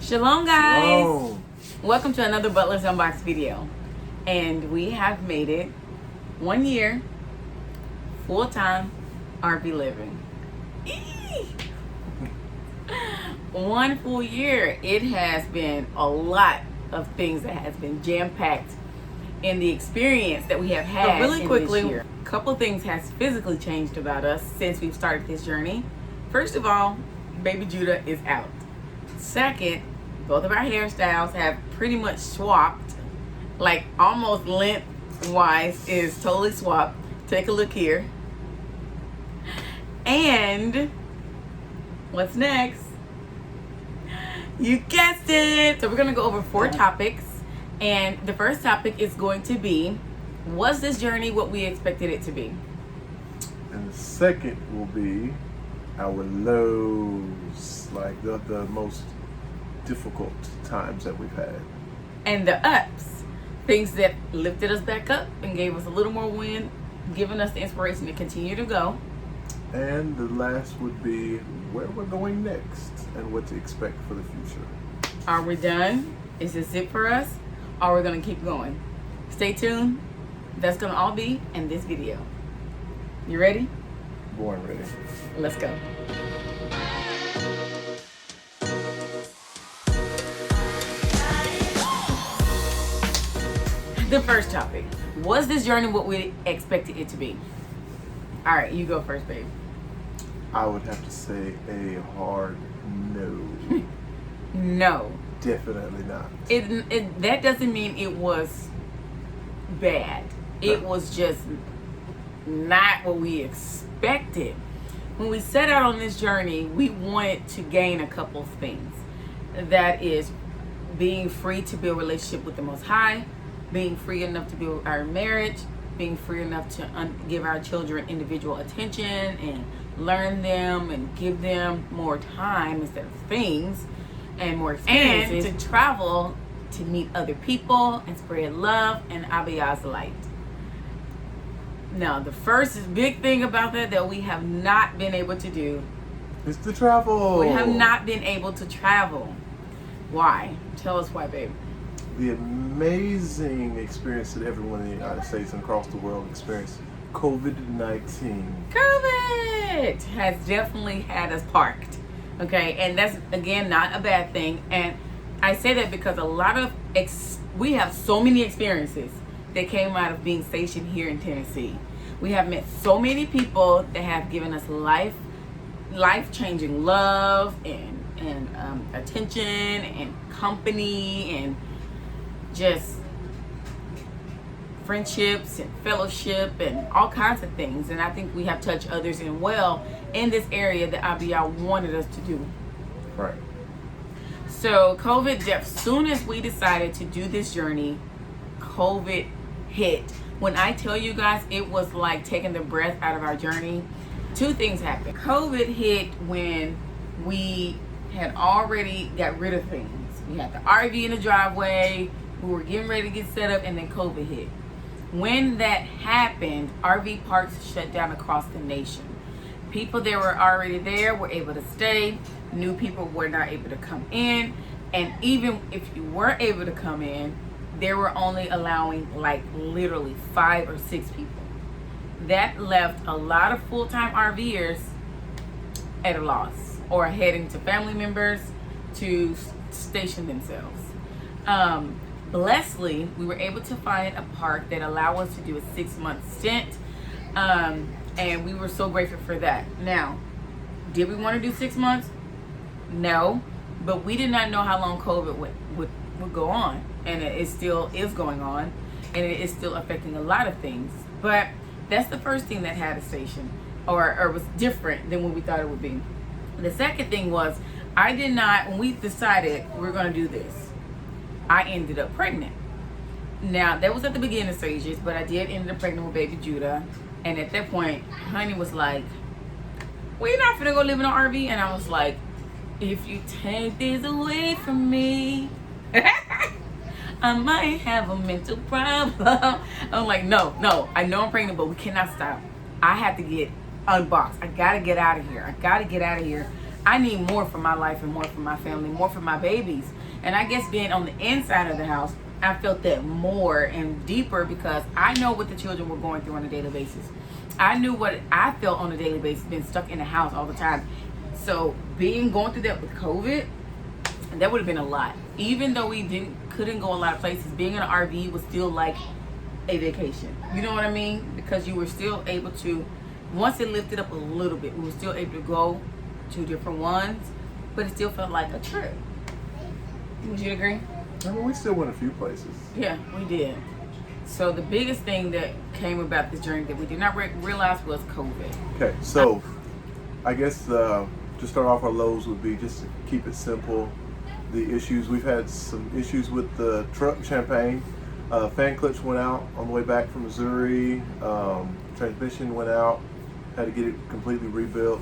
Shalom, guys. Shalom. Welcome to another Butlers Unbox video. And we have made it 1 year full-time RV living. Eee! 1 full year. It has been a lot of things that has been jam-packed in the experience that we have had. But really quickly, a couple things has physically changed about us since we've started this journey. First of all, baby Judah is out. Second, both of our hairstyles have pretty much swapped, like almost length-wise is totally swapped. Take a look here. And what's next? You guessed it! So we're gonna go over 4 topics, and the first topic is going to be, was this journey what we expected it to be? And the second will be our lows, like the most difficult times that we've had. And the ups, things that lifted us back up and gave us a little more wind, giving us the inspiration to continue to go. And the last would be where we're going next and what to expect for the future. Are we done? Is this it for us? Or are we gonna keep going? Stay tuned. That's gonna all be in this video. You ready? Born ready. Let's go. The first topic, was this journey what we expected it to be? All right, you go first, babe. I would have to say a hard no. No. Definitely not. That doesn't mean it was bad. It was just not what we expected. When we set out on this journey, we wanted to gain a couple of things. That is being free to build a relationship with the Most High, being free enough to build our marriage, being free enough to give our children individual attention and learn them and give them more time instead of things and more experiences, and to travel to meet other people and spread love and Abiyah's light. Now, the first big thing about that we have not been able to do is to travel. We have not been able to travel. Why? Tell us why, babe. The amazing experience that everyone in the United States and across the world experienced, COVID-19. COVID has definitely had us parked. Okay, and that's, again, not a bad thing. And I say that because a lot of, we have so many experiences that came out of being stationed here in Tennessee. We have met so many people that have given us life-changing love and attention and company and just friendships and fellowship and all kinds of things. And I think we have touched others in well in this area that Abiyah wanted us to do. Right. So COVID, as soon as we decided to do this journey, COVID hit. When I tell you guys, it was like taking the breath out of our journey. 2 things happened. COVID hit when we had already got rid of things. We had the RV in the driveway, we were getting ready to get set up, and then COVID hit. When that happened, RV parks shut down across the nation. People that were already there were able to stay. New people were not able to come in. And even if you were able to come in, they were only allowing like literally 5 or 6 people. That left a lot of full-time RVers at a loss or heading to family members to station themselves. Blessedly, we were able to find a park that allowed us to do a 6-month stint, and we were so grateful for that. Now, did we want to do 6 months? No, but we did not know how long COVID would go on, and it still is going on, and it is still affecting a lot of things. But that's the first thing that had a station, or was different than what we thought it would be. The second thing was, when we decided we're going to do this, I ended up pregnant. Now, that was at the beginning stages, but I did end up pregnant with baby Judah. And at that point, honey was like, we're not finna go live in an RV. And I was like, if you take this away from me, I might have a mental problem. I'm like, no, I know I'm pregnant, but we cannot stop. I have to get unboxed. I gotta get out of here. I need more for my life and more for my family, more for my babies. And I guess being on the inside of the house, I felt that more and deeper because I know what the children were going through on a daily basis. I knew what I felt on a daily basis, being stuck in the house all the time. So going through that with COVID, that would have been a lot. Even though we couldn't go a lot of places, being in an RV was still like a vacation. You know what I mean? Because you were still able to, once it lifted up a little bit, we were still able to go to different ones, but it still felt like a trip. Would you agree? I mean, we still went a few places. Yeah, we did. So the biggest thing that came about this journey that we did not realize was COVID. Okay, so I guess to start off, our lows would be just to keep it simple. The issues, we've had some issues with the truck Champagne. Fan clips went out on the way back from Missouri. Transmission went out. Had to get it completely rebuilt.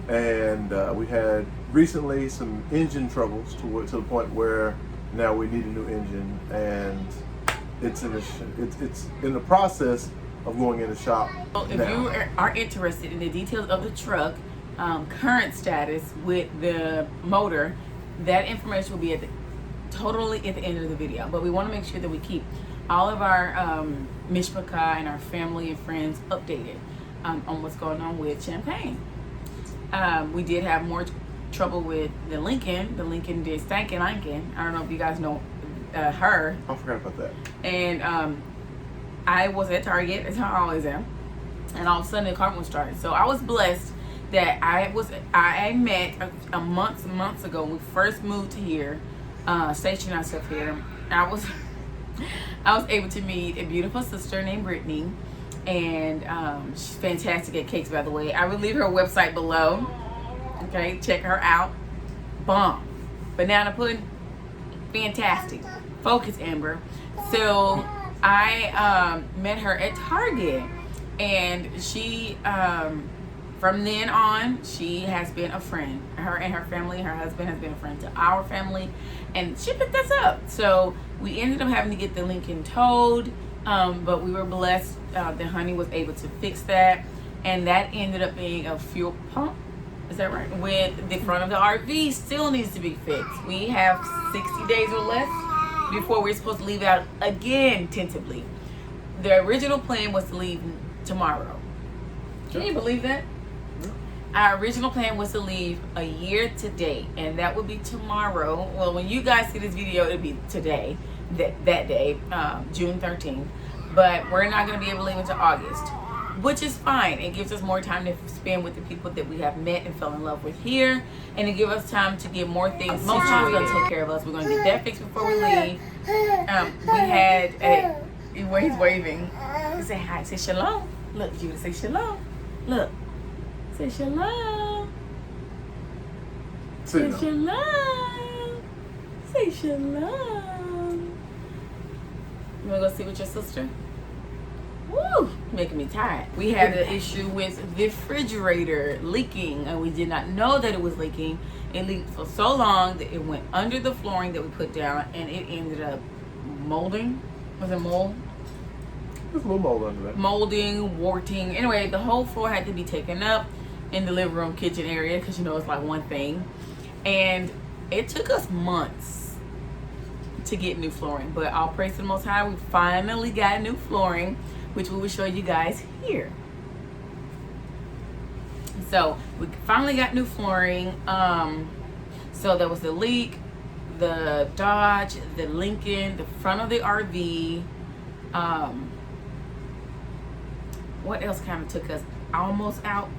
And we had recently some engine troubles to the point where now we need a new engine, and it's in the process of going in the shop. So if you are interested in the details of the truck, current status with the motor, that information will be totally at the end of the video. But we want to make sure that we keep all of our mishpachah and our family and friends updated on what's going on with Champagne. We did have more trouble with the Lincoln. The Lincoln did stankin' Lincoln. I don't know if you guys know her. I forgot about that. And I was at Target, as I always am, and all of a sudden the car was started. So I was blessed that I met months ago when we first moved to here, stationed ourselves here. I was able to meet a beautiful sister named Brittany, and she's fantastic at cakes, by the way. I will leave her website below. Okay, check her out. Bomb. Banana pudding, fantastic. Focus, Amber. So I met her at Target, and she from then on, she has been a friend. Her and her family, her husband has been a friend to our family, and she picked us up. So we ended up having to get the Lincoln towed, but we were blessed that Honey was able to fix that, and that ended up being a fuel pump. Is that right? With the front of the RV still needs to be fixed. We have 60 days or less before we're supposed to leave out again, tentatively. The original plan was to leave tomorrow. Can you believe that? Our original plan was to leave a year today, and that would be tomorrow. Well, when you guys see this video, it'll be today, that day, June 13th. But we're not going to be able to leave until August, which is fine. It gives us more time to spend with the people that we have met and fell in love with here, and to give us time to get more things. Most times going to take care of us. We're going to get that fixed before we leave. We had where he's waving. He say hi. Say shalom. Look, Judah, say shalom. Look. Say shalom. Say shalom. Say shalom. You want to go sit with your sister? Woo! Making me tired. We had an issue with the refrigerator leaking, and we did not know that it was leaking. It leaked for so long that it went under the flooring that we put down, and it ended up molding. Was it mold? There's a little mold under that. Molding, warting. Anyway, the whole floor had to be taken up in the living room, kitchen area, because you know it's like one thing. And it took us months to get new flooring, but all praise to the Most High, we finally got new flooring, which we will show you guys here. So we finally got new flooring. So there was the leak, the Dodge, the Lincoln, the front of the RV. What else kind of took us almost out?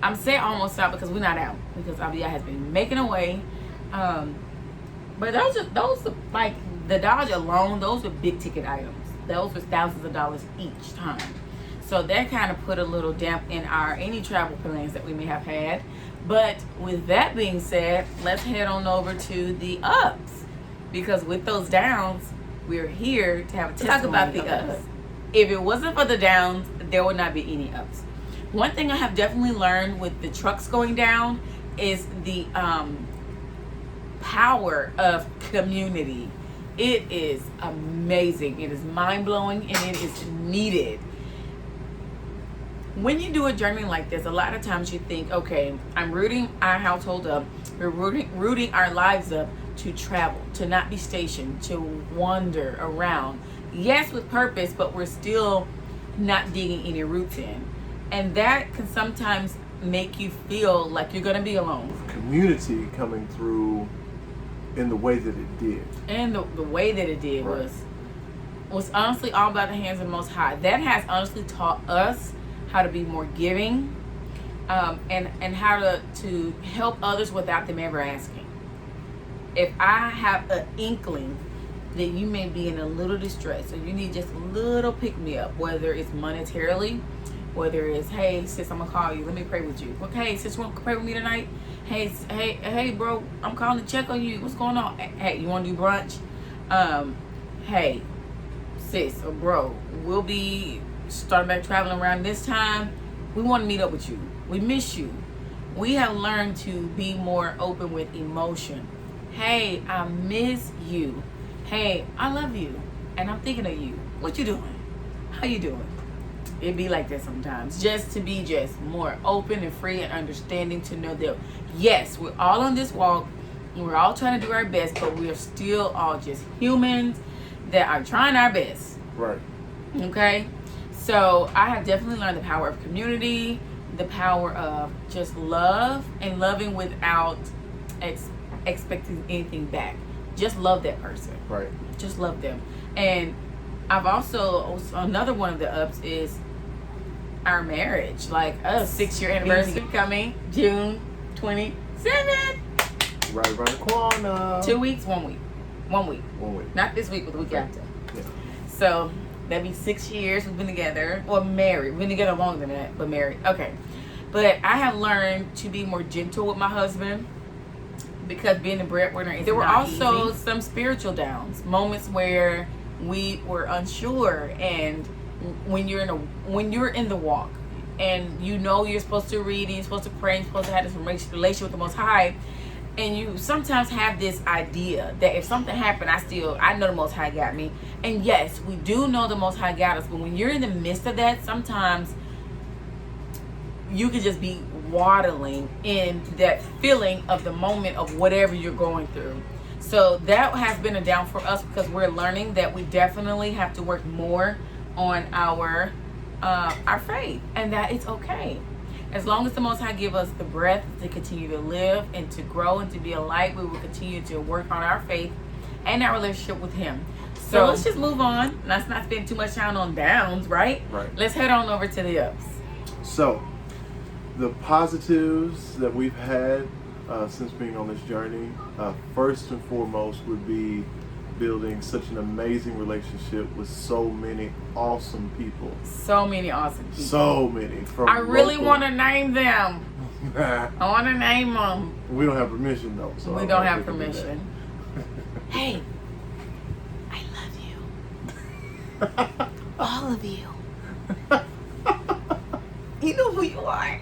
I'm saying almost out because we're not out, because Abiyah has been making away. But those are like the Dodge alone, those were big ticket items. Those were thousands of dollars each time. So that kind of put a little damp in any travel plans that we may have had. But with that being said, let's head on over to the ups, because with those downs, we're here to have a testimony. Talk about the ups. If it wasn't for the downs, there would not be any ups. One thing I have definitely learned with the trucks going down is the power of community. It is amazing. It is mind-blowing, and it is needed. when you do a journey like this, a lot of times you think, okay, I'm rooting our household up, we're rooting our lives up to travel, to not be stationed, to wander around. Yes, with purpose, but we're still not digging any roots in. And that can sometimes make you feel like you're going to be alone. Community coming through in the way that it did. And the way that it did Right. was honestly all about the hands of the Most High. That has honestly taught us how to be more giving, and how to help others without them ever asking. If I have an inkling that you may be in a little distress or you need just a little pick-me-up, whether it's monetarily, whether it's, hey sis, I'm gonna call you, let me pray with you. Okay, sis, you want to pray with me tonight? Hey bro, I'm calling to check on you, what's going on? Hey, you want to do brunch? Hey sis or bro, we'll be starting back traveling around this time. We want to meet up with you, we miss you. We have learned to be more open with emotion. Hey, I miss you. Hey, I love you and I'm thinking of you. What you doing? How you doing? It be like that sometimes. Just to be just more open and free and understanding, to know that yes, we're all on this walk, we're all trying to do our best, but we are still all just humans that are trying our best. Right. Okay? So I have definitely learned the power of community, the power of just love, and loving without expecting anything back. Just love that person. Right. Just love them. And I've also, another one of the ups is our marriage. Like a 6-year anniversary coming June 27th. Right around the corner. 2 weeks, 1 week. 1 week. 1 week. Not this week, but the week after. Yeah. So that'd be 6 years we've been together. Or married. We've been together longer than that, but married. Okay. But I have learned to be more gentle with my husband, because being a breadwinner is, there were also some spiritual downs, moments where we were unsure. And when you're in the walk, and you know you're supposed to read and you're supposed to pray and you're supposed to have this relationship with the Most High, and you sometimes have this idea that if something happened, I know the Most High got me. And yes, we do know the Most High got us, but when you're in the midst of that, sometimes you could just be waddling in that feeling of the moment of whatever you're going through. So that has been a down for us, because we're learning that we definitely have to work more on our faith, and that it's okay. As long as the Most High give us the breath to continue to live and to grow and to be a light, we will continue to work on our faith and our relationship with Him. So let's just move on. Let's not spend too much time on downs, right? Right. Let's head on over to the ups. So, the positives that we've had since being on this journey, first and foremost would be building such an amazing relationship with so many awesome people. So many awesome people. So many. I really want to name them. I want to name them. We don't have permission though. So we don't have permission. Hey, I love you. All of you. You know who you are.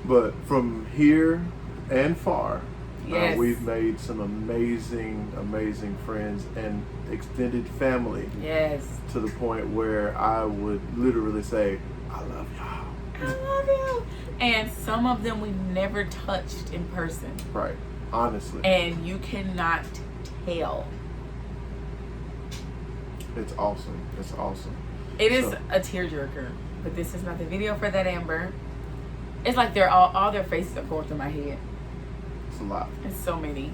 But from here and far, yes, we've made some amazing friends and extended family. Yes. To the point where I would literally say, I love y'all. I love you. And some of them we've never touched in person. Right. Honestly. And you cannot tell. It's awesome. It's awesome. It is a tearjerker. But this is not the video for that, Amber. It's like they're all their faces are going through my head. It's a lot. It's so many.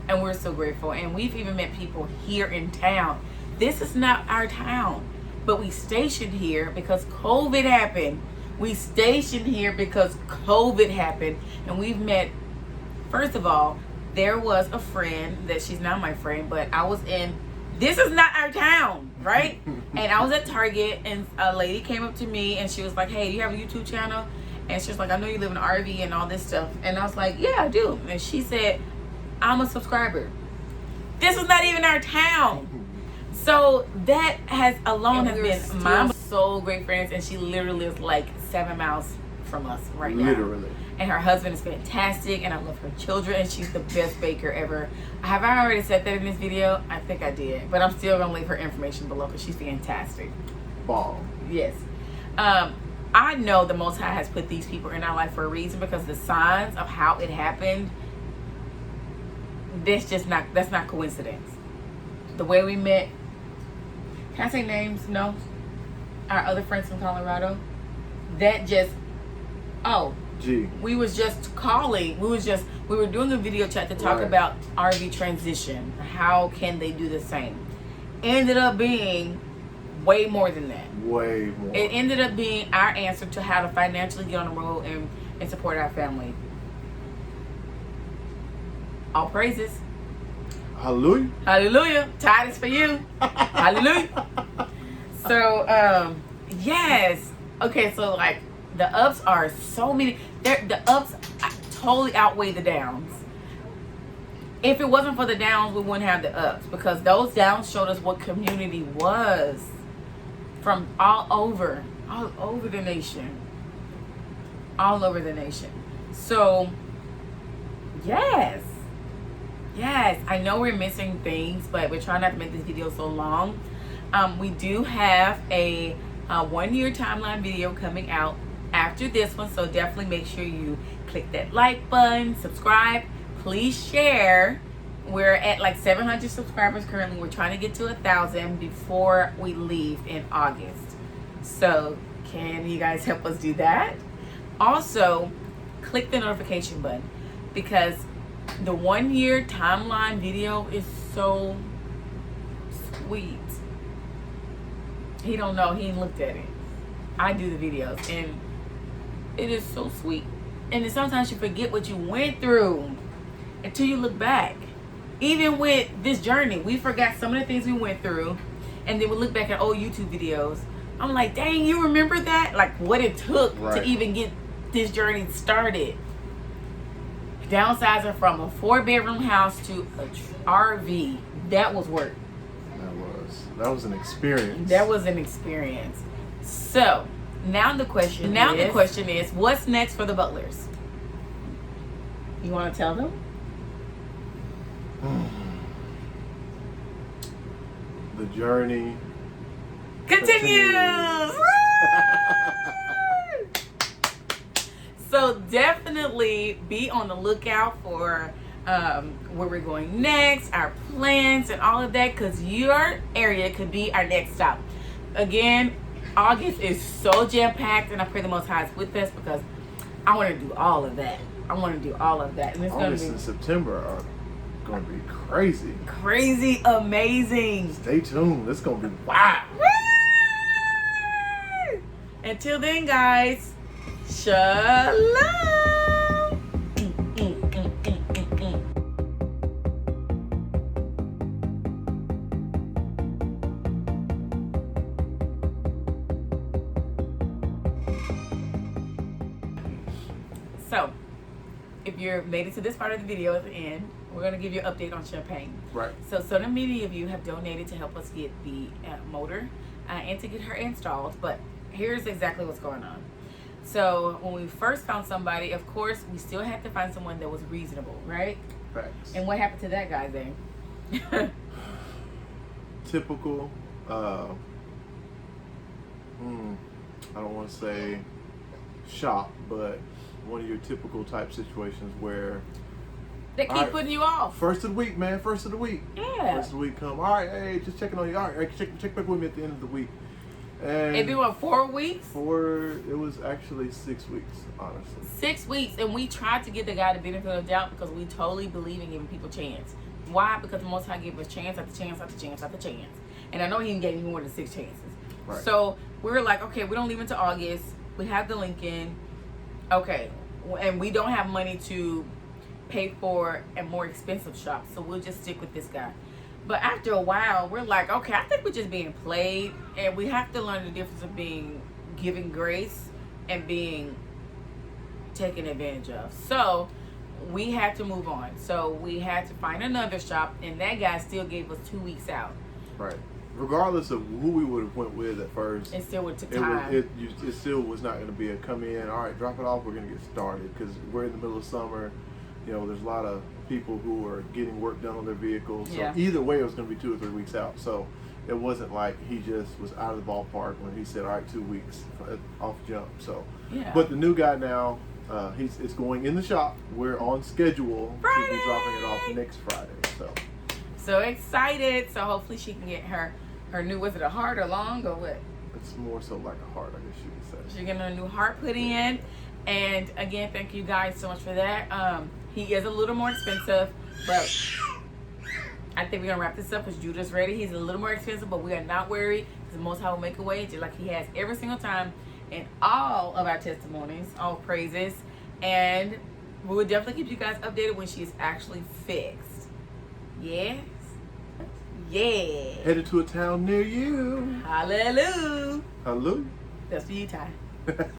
And we're so grateful. And we've even met people here in town. This is not our town, but we stationed here because COVID happened. We stationed here because COVID happened. And we've met, first of all, there was a friend that she's not my friend, but I was in, this is not our town, right? And I was at Target and a lady came up to me and she was like, hey, do you have a YouTube channel? And she was like, I know you live in an RV and all this stuff. And I was like, yeah, I do. And she said, I'm a subscriber. This is not even our town. So that has alone has been my so great friends. And she literally is like 7 miles from us right now. Literally. And her husband is fantastic. And I love her children. And she's the best baker ever. Have I already said that in this video? I think I did. But I'm still going to leave her information below because she's fantastic. Bomb. Yes. I know the Most High has put these people in our life for a reason, because the signs of how it happened, that's not coincidence. The way we met, can I say names? No. Our other friends from Colorado, that just, we was just calling. We were doing a video chat to talk about RV transition. How can they do the same? Ended up being way more than that. Way more. It ended up being our answer to how to financially get on the road and support our family. All praises. Hallelujah. Hallelujah. Tide is for you. Hallelujah. So, yes. Okay, so like the ups are so many. The ups totally outweigh the downs. If it wasn't for the downs, we wouldn't have the ups, because those downs showed us what community was from all over the nation. All over the nation. So, yes, I know we're missing things, but we're trying not to make this video so long. We do have a 1-year timeline video coming out after this one, so definitely make sure you click that like button, subscribe, please share. We're at like 700 subscribers currently. We're trying to get to 1,000 before we leave in August. So can you guys help us do that? Also, click the notification button, because the 1-year timeline video is so sweet. He don't know, he ain't looked at it. I do the videos and it is so sweet. And then sometimes you forget what you went through until you look back. Even with this journey, we forgot some of the things we went through, and then we look back at old YouTube videos. I'm like, dang, you remember that? Like what it took to even get this journey started. Downsizing from a 4-bedroom house to a RV, that was work. That was an experience. That was an experience. So now the question is, what's next for the Butlers? You want to tell them? The journey continues. So definitely be on the lookout for where we're going next, our plans and all of that, because your area could be our next stop. Again, August is so jam-packed, and I pray the Most High is with us, because I want to do all of that. And it's August and September are going to be crazy. Crazy, amazing. Stay tuned. It's going to be wow. Until then, guys, shalom. So, if you're made it to this part of the video at the end, we're going to give you an update on Champagne. Right. So many of you have donated to help us get the motor and to get her installed. But here's exactly what's going on. So when we first found somebody, of course, we still had to find someone that was reasonable, right? Facts. And what happened to that guy then? Typical, I don't want to say shop, but one of your typical type situations where they keep putting you off. First of the week, man. First of the week. Yeah. First of the week come. All right, hey, just checking on you. All right, check back with me at the end of the week. And it been what, 4 weeks? It was actually 6 weeks, honestly. 6 weeks, and we tried to give the guy the benefit of the doubt, because we totally believe in giving people a chance. Why? Because the Most High gave us chance after chance after chance after chance. And I know he gave me more than 6 chances. Right. So we were like, okay, we don't leave until August. We have the Lincoln. Okay. And we don't have money to pay for a more expensive shop, so we'll just stick with this guy. But after a while, we're like, okay, I think we're just being played, and we have to learn the difference of being given grace and being taken advantage of. So we had to move on. So we had to find another shop, and that guy still gave us 2 weeks out. Right. Regardless of who we would have went with at first, it still would take time. It still was not going to be a come in, all right, drop it off, we're going to get started, because we're in the middle of summer. You know, there's a lot of people who are getting work done on their vehicles. So either way, it was going to be 2 or 3 weeks out. So it wasn't like he just was out of the ballpark when he said, all right, 2 weeks off jump. So, Yeah. But the new guy now, it's going in the shop. We're on schedule Friday! to be dropping it off next Friday. So excited. So hopefully she can get her new, was it a heart or long or what? It's more so like a heart, I guess you could say. She's getting a new heart put in. And again, thank you guys so much for that. He is a little more expensive, but I think we're gonna wrap this up because Judah's ready. He's a little more expensive, but we are not worried because the Most High will make a way, just like He has every single time in all of our testimonies, all praises. And we will definitely keep you guys updated when she is actually fixed. Yes. Yeah. Headed to a town near you. Hallelujah. Hallelujah. That's for you, Ty.